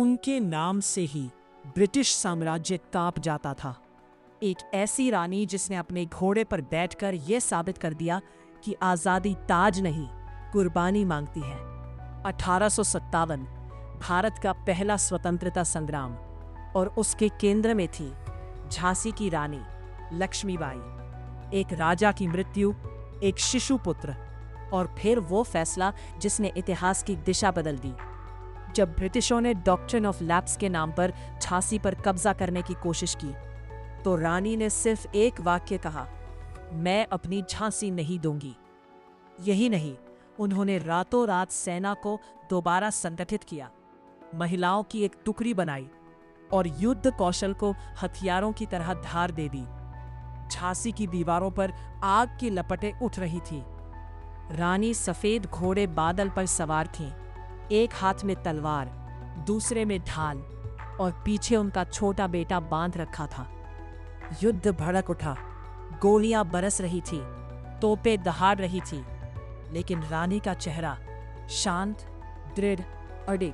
उनके नाम से ही ब्रिटिश साम्राज्य कांप जाता था। एक ऐसी रानी जिसने अपने घोड़े पर बैठकर यह साबित कर दिया कि आजादी ताज नहीं, कुर्बानी मांगती है। 1857 भारत का पहला स्वतंत्रता संग्राम, और उसके केंद्र में थी झांसी की रानी लक्ष्मीबाई। एक राजा की मृत्यु, एक शिशु पुत्र, और फिर वो फैसला जिसने इतिहास की दिशा बदल दी। जब ब्रिटिशों ने डॉक्ट्रिन ऑफ लैप्स के नाम पर झांसी पर कब्जा करने की कोशिश की, तो रानी ने सिर्फ एक वाक्य कहा, मैं अपनी झांसी नहीं दूंगी। यही नहीं, उन्होंने रातों रात सेना को दोबारा संगठित किया, महिलाओं की एक टुकड़ी बनाई और युद्ध कौशल को हथियारों की तरह धार दे दी। झांसी की दीवारों पर आग की लपटें उठ रही थी। रानी सफेद घोड़े बादल पर सवार थीं, एक हाथ में तलवार, दूसरे में ढाल, और पीछे उनका छोटा बेटा बांध रखा था। युद्ध भड़क उठा, गोलियां बरस रही थी, तोपें दहाड़ रही थी, लेकिन रानी का चेहरा शांत, दृढ़, अडिग।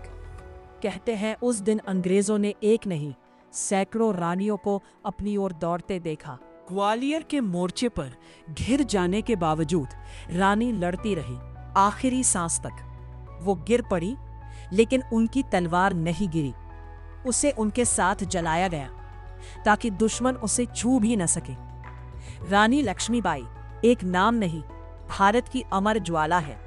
कहते हैं उस दिन अंग्रेजों ने एक नहीं, सैकड़ों रानियों को अपनी ओर दौड़ते देखा। ग्वालियर के मोर्चे पर घिर जाने के बावजूद रानी लड़ती रही, आखिरी सांस तक। वो गिर पड़ी, लेकिन उनकी तलवार नहीं गिरी। उसे उनके साथ जलाया गया ताकि दुश्मन उसे छू भी न सके। रानी लक्ष्मीबाई एक नाम नहीं, भारत की अमर ज्वाला है,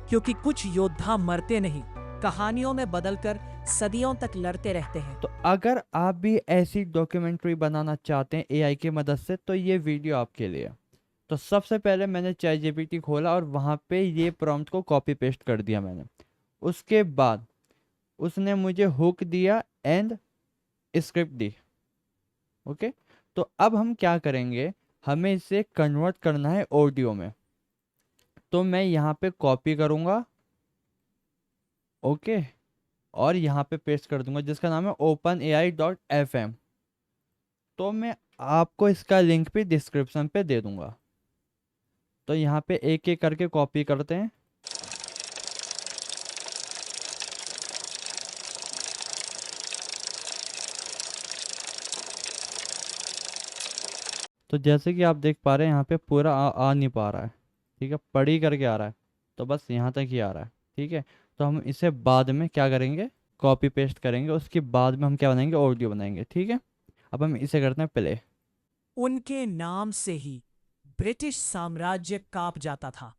क्योंकि कुछ योद्धा मरते नहीं, कहानियों में बदलकर सदियों तक लड़ते रहते हैं। तो अगर आप भी ऐसी डॉक्यूमेंट्री बनाना चाहते हैं एआई की मदद से, तो ये वीडियो आपके लिए है। तो सबसे पहले मैंने ChatGPT खोला और वहाँ पे ये प्रॉम्प्ट को कॉपी पेस्ट कर दिया मैंने। उसके बाद उसने मुझे हुक दिया एंड स्क्रिप्ट दी। ओके, तो अब हम क्या करेंगे, हमें इसे कन्वर्ट करना है ऑडियो में। तो मैं यहाँ पे कॉपी करूँगा, ओके, और यहाँ पे पेस्ट कर दूंगा, जिसका नाम है openai.fm। तो मैं आपको इसका लिंक भी डिस्क्रिप्शन पे दे दूंगा। तो यहाँ पे एक एक करके कॉपी करते हैं। तो जैसे कि आप देख पा रहे हैं यहाँ पे पूरा आ नहीं पा रहा है, ठीक है, पढ़ी करके आ रहा है, तो बस यहाँ तक ही आ रहा है, ठीक है। तो हम इसे बाद में क्या करेंगे, कॉपी पेस्ट करेंगे, उसके बाद में हम क्या बनाएंगे, ऑडियो बनाएंगे, ठीक है। अब हम इसे करते हैं प्ले। उनके नाम से ही ब्रिटिश साम्राज्य कांप जाता था।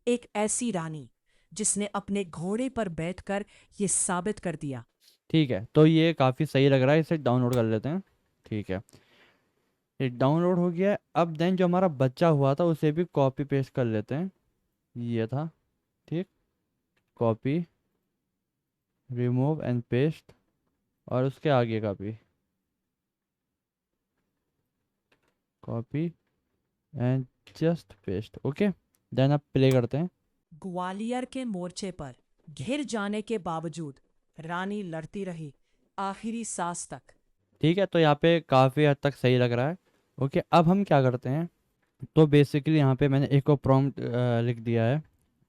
एक ऐसी रानी जिसने अपने घोड़े पर बैठकर ये साबित कर दिया। ठीक है, तो ये काफ़ी सही लग रहा है, इसे डाउनलोड कर लेते हैं। ठीक है, ये डाउनलोड हो गया है। अब देन जो हमारा बच्चा हुआ था उसे भी कॉपी पेस्ट कर लेते हैं। ये था, ठीक, कॉपी, रिमूव एंड पेस्ट, और उसके आगे का भी copy and just paste. Okay, then अब प्ले करते हैं। ग्वालियर के मोर्चे पर घिर जाने के बावजूद रानी लड़ती रही, आखिरी सांस तक। ठीक है, तो यहाँ पे काफ़ी हद तक सही लग रहा है। ओके, अब हम क्या करते हैं, तो बेसिकली यहाँ पे मैंने एक और प्रॉम्प्ट लिख दिया है।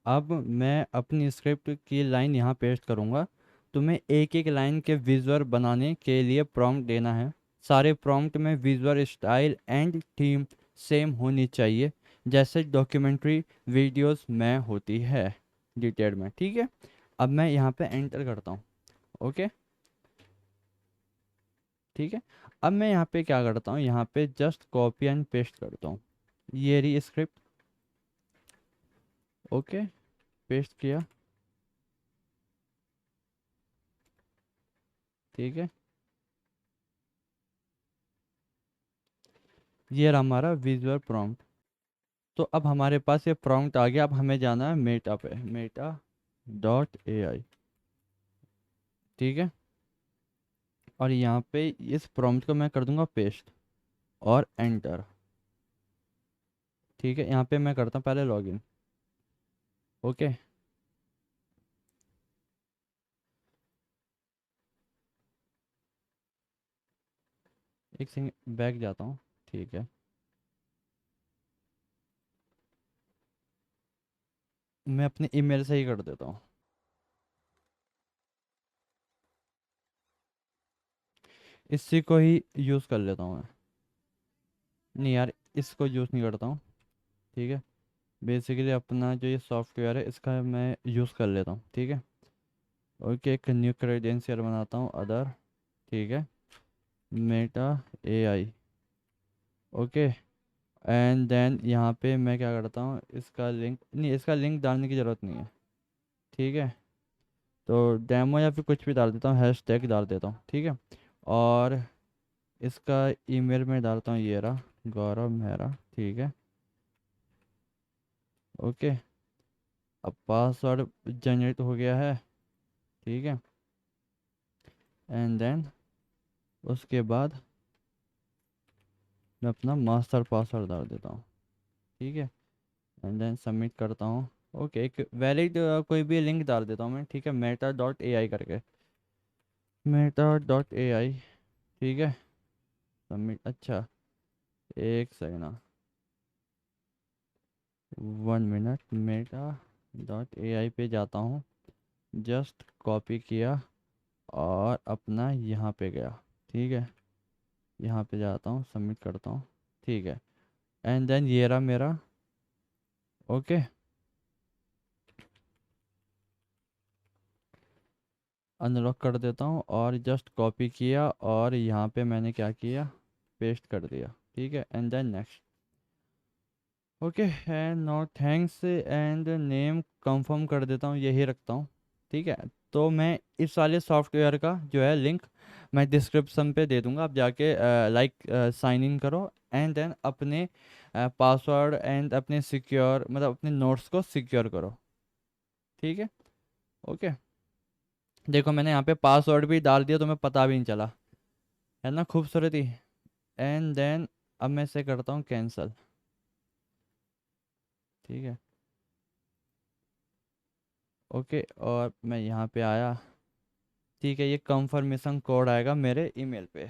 अब मैं अपनी स्क्रिप्ट की लाइन यहाँ पेस्ट करूँगा। तुम्हें एक एक लाइन के विजुअल बनाने के लिए प्रॉम्प्ट देना है। सारे प्रॉम्प्ट में visual style and theme same होनी चाहिए, जैसे डॉक्यूमेंट्री वीडियोस में होती है, डिटेल में, ठीक है। अब मैं यहाँ पे एंटर करता हूँ। ओके, ठीक है। अब मैं यहाँ पे क्या करता हूँ, यहाँ पे जस्ट कॉपी एंड पेस्ट करता हूँ, ये रही स्क्रिप्ट। ओके, पेस्ट किया, ठीक है। ये रहा हमारा विजुअल प्रॉम्प्ट। तो अब हमारे पास ये प्रॉम्प्ट आ गया। अब हमें जाना है मेटा पे, meta.ai, ठीक है। और यहाँ पे इस प्रॉम्प्ट को मैं कर दूंगा पेस्ट और एंटर, ठीक है। यहाँ पे मैं करता हूँ पहले लॉगिन। ओके, एक सेकंड बैक जाता हूँ, ठीक है। मैं अपने ईमेल से ही कर देता हूँ। इसी को ही यूज़ कर लेता हूँ मैं। नहीं यार, इसको यूज़ नहीं करता हूँ। ठीक है, बेसिकली अपना जो ये सॉफ्टवेयर है इसका मैं यूज़ कर लेता हूँ। ठीक है, ओके, एक न्यू क्रेडेंशियल बनाता हूँ, अदर। ठीक है, Meta AI. Okay, and then यहाँ पे मैं क्या करता हूँ, इसका लिंक नहीं, इसका लिंक डालने की ज़रूरत नहीं है। ठीक है, तो डेमो या फिर कुछ भी डाल देता हूँ, हैश टैग डाल देता हूँ। ठीक है, और इसका ईमेल में डालता हूँ, ये रहा, गौरव मेहरा। ठीक है, ओके, अब पासवर्ड जनरेट हो गया है। ठीक है, एंड देन उसके बाद मैं अपना मास्टर पासवर्ड डाल देता हूँ। ठीक है, एंड देन सबमिट करता हूँ। ओके, एक वैलिड कोई भी लिंक डाल देता हूँ मैं। ठीक है, मेटा डॉट ए आई करके, मेटा डॉट ए आई। ठीक है, सबमिट। अच्छा, एक second, 1 minute, Meta dot A I पे जाता हूँ, जस्ट कॉपी किया और अपना यहाँ पे गया। ठीक है, यहाँ पे जाता हूँ, सबमिट करता हूँ। ठीक है, एंड देन ये रहा मेरा। ओके, अनलॉक कर देता हूँ और जस्ट कॉपी किया और यहाँ पे मैंने क्या किया, पेस्ट कर दिया। ठीक है, and then next. Okay, and no thanks, and name confirm कर देता हूँ, यही रखता हूँ। ठीक है, तो मैं इस वाले सॉफ्टवेयर का जो है लिंक मैं डिस्क्रिप्शन पे दे दूँगा, आप जाके लाइक साइन इन करो, एंड देन अपने पासवर्ड एंड अपने सिक्योर, मतलब अपने नोट्स को सिक्योर करो। ठीक है, ओके, देखो मैंने यहाँ पे पासवर्ड भी डाल दिया, तुम्हें पता भी नहीं चला, है ना खूबसूरती। एंड देन अब मैं इसे करता हूँ कैंसिल। ठीक है, ओके, और मैं यहाँ पे आया। ठीक है, ये कंफर्मेशन कोड आएगा मेरे ईमेल पे,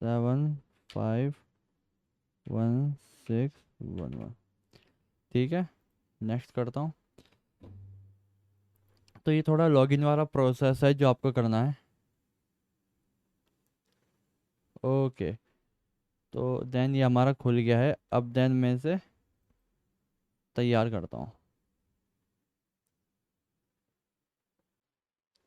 751611। ठीक है, नेक्स्ट करता हूँ। तो ये थोड़ा लॉगिन वाला प्रोसेस है जो आपको करना है। ओके, तो देन ये हमारा खुल गया है, अब देन मैं इसे तैयार करता हूँ।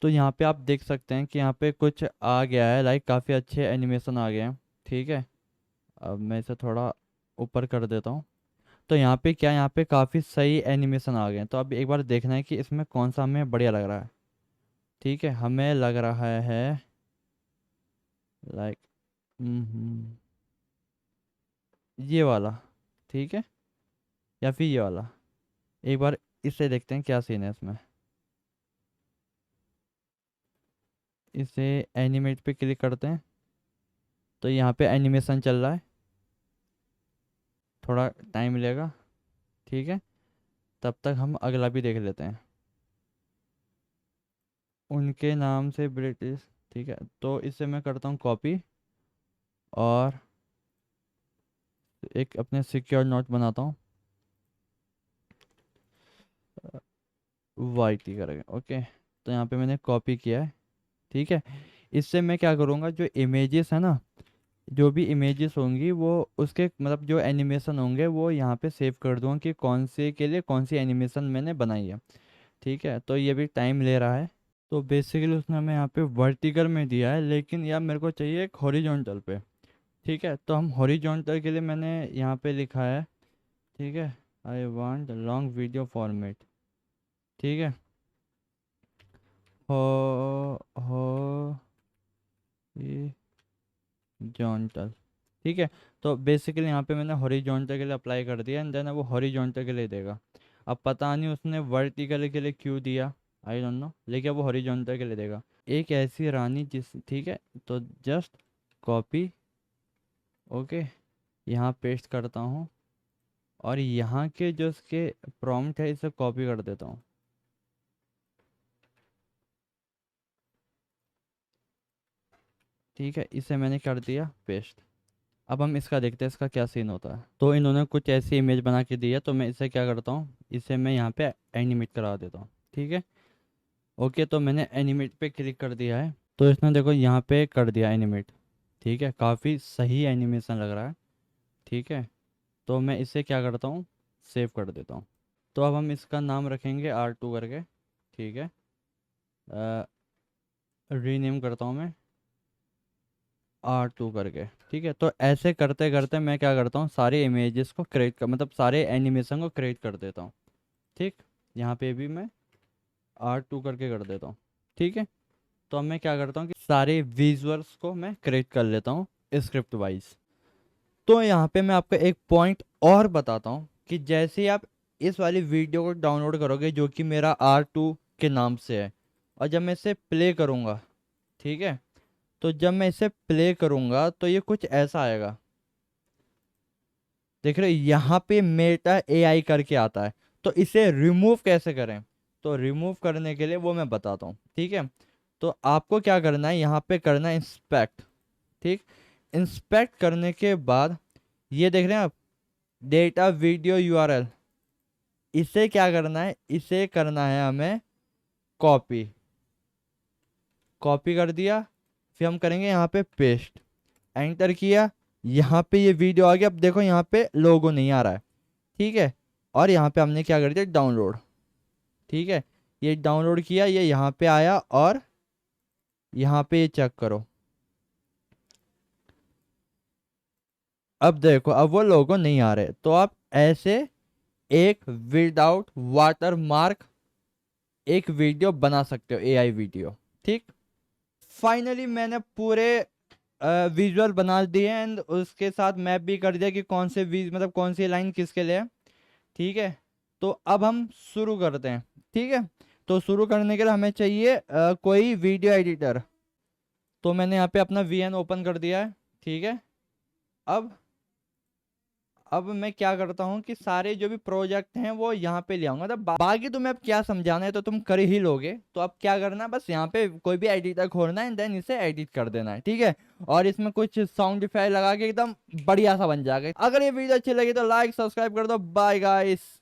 तो यहाँ पे आप देख सकते हैं कि यहाँ पे कुछ आ गया है, लाइक काफ़ी अच्छे एनिमेशन आ गए हैं। ठीक है, अब मैं इसे थोड़ा ऊपर कर देता हूँ। तो यहाँ पे क्या, यहाँ पे काफ़ी सही एनिमेशन आ गए हैं। तो अब एक बार देखना है कि इसमें कौन सा हमें बढ़िया लग रहा है। ठीक है, हमें लग रहा है लाइक ये वाला। ठीक है, या फिर ये वाला, एक बार इसे देखते हैं क्या सीन है इसमें। इसे एनिमेट पे क्लिक करते हैं, तो यहाँ पे एनिमेशन चल रहा है, थोड़ा टाइम लेगा। ठीक है, तब तक हम अगला भी देख लेते हैं, उनके नाम से ब्रिटिश। ठीक है, तो इसे मैं करता हूँ कॉपी और एक अपने सिक्योर नोट बनाता हूँ, वाई टी करेंगे। ओके, तो यहाँ पे मैंने कॉपी किया है। ठीक है, इससे मैं क्या करूँगा, जो इमेजेस है ना, जो भी इमेजेस होंगी वो उसके मतलब जो एनिमेशन होंगे वो यहाँ पे सेव कर दूँगा कि कौन से के लिए कौन सी एनिमेशन मैंने बनाई है। ठीक है, तो ये भी टाइम ले रहा है। तो बेसिकली उसने हमें यहाँ पे वर्टिकल में दिया है, लेकिन यार मेरे को चाहिए एक हॉरिजॉन्टल पे। ठीक है, तो हम हॉरिजॉन्टल के लिए मैंने यहाँ पे लिखा है। ठीक है, I want long video format. ठीक है, हो हॉरिजॉन्टल। ठीक है, तो बेसिकली यहाँ पे मैंने हॉरिजॉन्टल के लिए अप्लाई कर दिया, एंड देन वो हॉरिजॉन्टल के लिए देगा। अब पता नहीं उसने वर्टिकल के लिए क्यों दिया, आई डोंट नो, लेकिन वो हॉरिजॉन्टल के लिए देगा। एक ऐसी रानी जिस, ठीक है, तो जस्ट कॉपी, ओके, यहाँ पेस्ट करता हूँ और यहाँ के जो इसके प्रॉम्प्ट है इसे कॉपी कर देता हूँ। ठीक है, इसे मैंने कर दिया पेस्ट। अब हम इसका देखते हैं इसका क्या सीन होता है। तो इन्होंने कुछ ऐसी इमेज बना के दी है, तो मैं इसे क्या करता हूँ, इसे मैं यहाँ पे एनिमेट करा देता हूँ। ठीक है, ओके, तो मैंने एनिमेट पे क्लिक कर दिया है। तो इसने देखो यहाँ पे कर दिया एनिमेट। ठीक है, काफ़ी सही एनिमेशन लग रहा है। ठीक है, तो मैं इसे क्या करता हूँ, सेव कर देता हूँ। तो अब हम इसका नाम रखेंगे R2 करके। ठीक है, रीनेम करता हूँ मैं R2 करके। ठीक है, तो ऐसे करते करते मैं क्या करता हूँ, सारे इमेजेस को क्रिएट कर मतलब सारे एनिमेशन को क्रिएट कर देता हूँ। ठीक, यहाँ पे भी मैं R2 करके कर देता हूँ। ठीक है, तो अब मैं क्या करता हूँ कि सारे विजुअल्स को मैं क्रिएट कर लेता हूँ स्क्रिप्ट वाइज। तो यहाँ पे मैं आपको एक पॉइंट और बताता हूँ कि जैसे ही आप इस वाली वीडियो को डाउनलोड करोगे जो कि मेरा R2 के नाम से है, और जब मैं इसे प्ले करूँगा, ठीक है, तो जब मैं इसे प्ले करूँगा तो ये कुछ ऐसा आएगा। देख रहे हो, यहाँ पे मेटा AI करके आता है। तो इसे रिमूव कैसे करें, तो रिमूव करने के लिए वो मैं बताता हूँ। ठीक है, तो आपको क्या करना है, यहाँ पे करना है इंस्पेक्ट। ठीक, इंस्पेक्ट करने के बाद ये देख रहे हैं आप, डेटा वीडियो URL, इसे क्या करना है, इसे करना है हमें कॉपी। कॉपी कर दिया, फिर हम करेंगे यहाँ पे पेस्ट, एंटर किया, यहाँ पे ये वीडियो आ गया। अब देखो यहाँ पे लोगो नहीं आ रहा है। ठीक है, और यहाँ पे हमने क्या कर दिया, डाउनलोड। ठीक है, ये डाउनलोड किया, ये यहाँ पे आया, और यहाँ पे ये चेक करो, अब देखो अब वो लोगो नहीं आ रहे। तो आप ऐसे एक विदाउट वाटर मार्क एक वीडियो बना सकते हो, AI वीडियो। ठीक, फाइनली मैंने पूरे विजुअल बना दिए एंड उसके साथ मैप भी कर दिया कि कौन से मतलब कौन सी लाइन किसके लिए है। ठीक है, तो अब हम शुरू करते हैं। ठीक है, तो शुरू करने के लिए हमें चाहिए कोई वीडियो एडिटर। तो मैंने यहाँ पे अपना VN ओपन कर दिया है। ठीक है, अब मैं क्या करता हूँ कि सारे जो भी प्रोजेक्ट हैं वो यहाँ पे ले आऊंगा। तो बाकी तुम्हें अब क्या समझाना है तो तुम कर ही लोगे। तो अब क्या करना है, बस यहाँ पे कोई भी एडिटर खोलना है एंड देन इसे एडिट कर देना है। ठीक है, और इसमें कुछ साउंड इफेक्ट लगा के एकदम बढ़िया सा बन जाएगा। अगर ये वीडियो अच्छी लगी तो लाइक सब्सक्राइब कर दो। Bye guys.